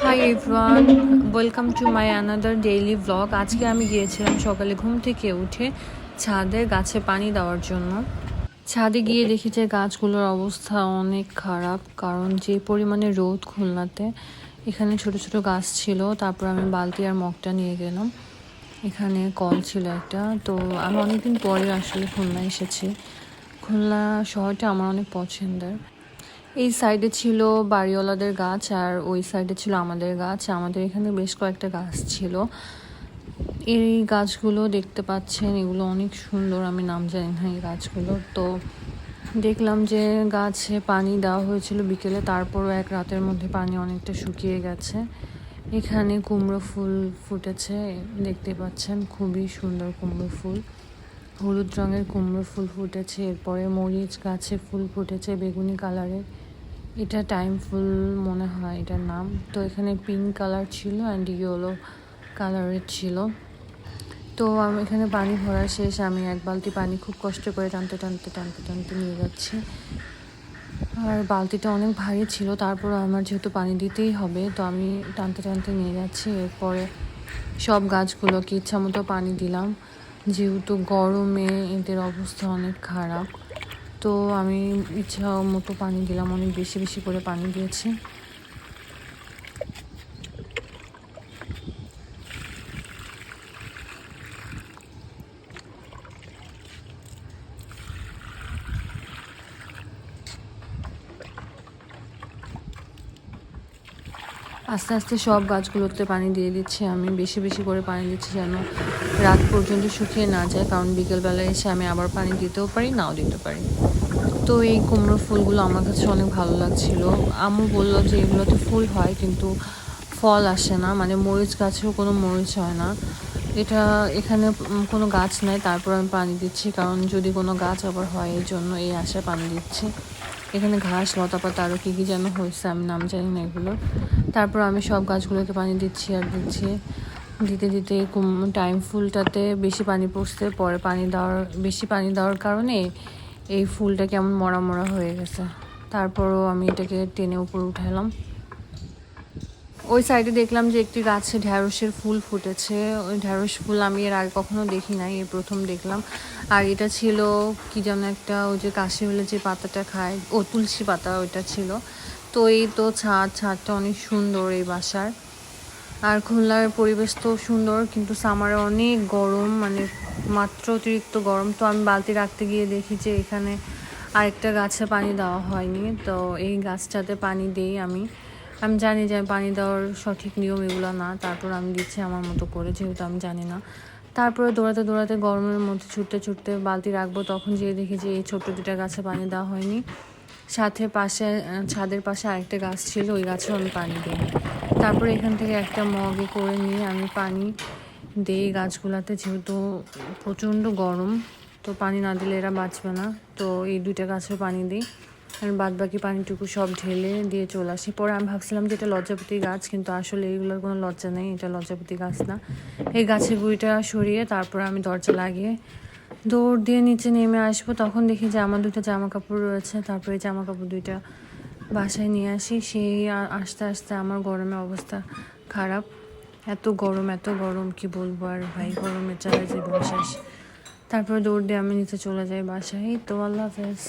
Hi everyone, welcome to my another daily blog. আজকে আমি গিয়েছিলাম সকালে ঘুম থেকে উঠে ছাদে গাছে পানি দেওয়ার জন্য। ছাদে গিয়ে দেখি যে গাছগুলোর অবস্থা অনেক খারাপ, কারণ যে পরিমাণে রোদ খুলনাতে। এখানে ছোট ছোট গাছ ছিল, তারপর আমি বালতি আর মগটা নিয়ে গেলাম। এখানে কল ছিল একটা। তো আমি অনেকদিন পরে আসলে খুলনা এসেছি। খুলনা শহরটা আমার অনেক পছন্দের। এই সাইডে ছিল বাড়িওয়ালাদের গাছ আর ওই সাইডে ছিল আমাদের গাছ। আমাদের এখানে বেশ কয়েকটা গাছ ছিল। এই গাছগুলো দেখতে পাচ্ছেন, এগুলো অনেক সুন্দর। আমি নাম জানি না এই গাছগুলো। তো দেখলাম যে গাছে পানি দেওয়া হয়েছিল বিকেলে, তারপরও এক রাতের মধ্যে পানি অনেকটা শুকিয়ে গেছে। এখানে কুমড়ো ফুল ফুটেছে, দেখতে পাচ্ছেন, খুবই সুন্দর কুমড়ো ফুল। হলুদ রঙের কুমড়ো ফুল ফুটেছে। এরপরে মরিচ গাছে ফুল ফুটেছে বেগুনি কালারের। এটা টাইম ফুল মনে হয় এটার নাম। তো এখানে পিঙ্ক কালার ছিল অ্যান্ড ইয়েলো কালারের ছিল। তো আমি এখানে পানি ভরা শেষ। আমি এক বালতি পানি খুব কষ্ট করে টানতে টানতে টানতে টানতে নিয়ে যাচ্ছি। আর বালতিটা অনেক ভারী ছিল, তারপর আমার যেহেতু পানি দিতেই হবে, তো আমি টানতে টানতে নিয়ে যাচ্ছি। এরপরে সব গাছগুলোকে ইচ্ছা মতো পানি দিলাম, যেহেতু গরমে এদের অবস্থা অনেক খারাপ। তো আমি ইচ্ছা মতো পানি দিলাম, অনেক বেশি বেশি করে পানি দিয়েছি। আস্তে আস্তে সব গাছগুলোতে পানি দিয়ে দিচ্ছি। আমি বেশি বেশি করে পানি দিচ্ছি যেন রাত পর্যন্ত শুকিয়ে না যায়, কারণ বিকেলবেলায় এসে আমি আবার পানি দিতেও পারি, নাও দিতে পারি। তো এই কুমড়ো ফুলগুলো আমার কাছে অনেক ভালো লাগছিল। আম্মু বললো যে এগুলোতে ফুল হয় কিন্তু ফল আসে না, মানে মরিচ গাছেও কোনো মরিচ হয় না। এটা এখানে কোনো গাছ নেই, তারপর আমি পানি দিচ্ছি, কারণ যদি কোনো গাছ আবার হয় এই জন্য এই আশায় পানি দিচ্ছি। এখানে ঘাস লতাপাতা আরও কী কী যেন হয়েছে, আমি নাম জানি না এগুলো। তারপর আমি সব গাছগুলোকে পানি দিচ্ছি আর দিচ্ছি। দিতে দিতে টাইম ফুলটাতে বেশি পানি পড়ছে, পরে বেশি পানি দেওয়ার কারণে এই ফুলটা কেমন মরা মরা হয়ে গেছে। তারপরও আমি এটাকে টেনে উপরে উঠালাম। ওই সাইডে দেখলাম যে একটি গাছে ঢ্যাঁড়সের ফুল ফুটেছে। ওই ঢ্যাঁড়স ফুল আমি এর আগে কখনো দেখি নাই, এই প্রথম দেখলাম। আর এটা ছিল কি যেন একটা, ওই যে কাশি হলে যে পাতাটা খায়, ও তুলসী পাতা, ওইটা ছিল। তো এই তো ছাদটা অনেক সুন্দর এই বাসার। আর খুলনার পরিবেশ তো সুন্দর, কিন্তু সামারে অনেক গরম, মানে মাত্র অতিরিক্ত গরম। তো আমি বালতি রাখতে গিয়ে দেখি যে এখানে আরেকটা গাছে পানি দেওয়া হয়নি। তো এই গাছটাতে পানি দিই আমি। আমি জানি যে পানি দেওয়ার সঠিক নিয়ম এগুলো না, তারপর আমি দিচ্ছি আমার মতো করে, যেহেতু আমি জানি না। তারপরে দৌড়াতে দৌড়াতে গরমের মধ্যে ছুটতে ছুটতে বালতি রাখবো, তখন যেয়ে দেখি যে এই ছোট্ট দুটা গাছে পানি দেওয়া হয়নি। সাথে ছাদের পাশে আরেকটা গাছ ছিল, ওই গাছেও আমি পানি দিই। তারপরে এখান থেকে একটা মগে করে নিয়ে আমি পানি দিই গাছগুলাতে, যেহেতু প্রচণ্ড গরম। তো পানি না দিলে এরা বাঁচবে না। তো এই দুইটা গাছেও পানি দিই, আর বাদ বাকি পানিটুকু সব ঢেলে দিয়ে চলে আসি। পরে আমি ভাবছিলাম যে এটা লজ্জাপতি গাছ, কিন্তু আসলে এইগুলোর কোনো লজ্জা নেই, এটা লজ্জাপতি গাছ না। এই গাছের গুঁড়িটা সরিয়ে তারপর আমি দরজা লাগিয়ে দৌড় দিয়ে নিচে নেমে আসবো, তখন দেখি যে আমার দুটো জামা কাপড় রয়েছে। তারপরে জামা কাপড় দুইটা বাসায় নিয়ে আসি। সেই আস্তে আস্তে আমার গরমে অবস্থা খারাপ। এত গরম কি বলবো আর ভাই, গরমের জ্বালায় জীবন শেষ। তারপরে দৌড় দিয়ে আমি নিচে চলে যাই বাসায়। তো আল্লাহ হাফেজ।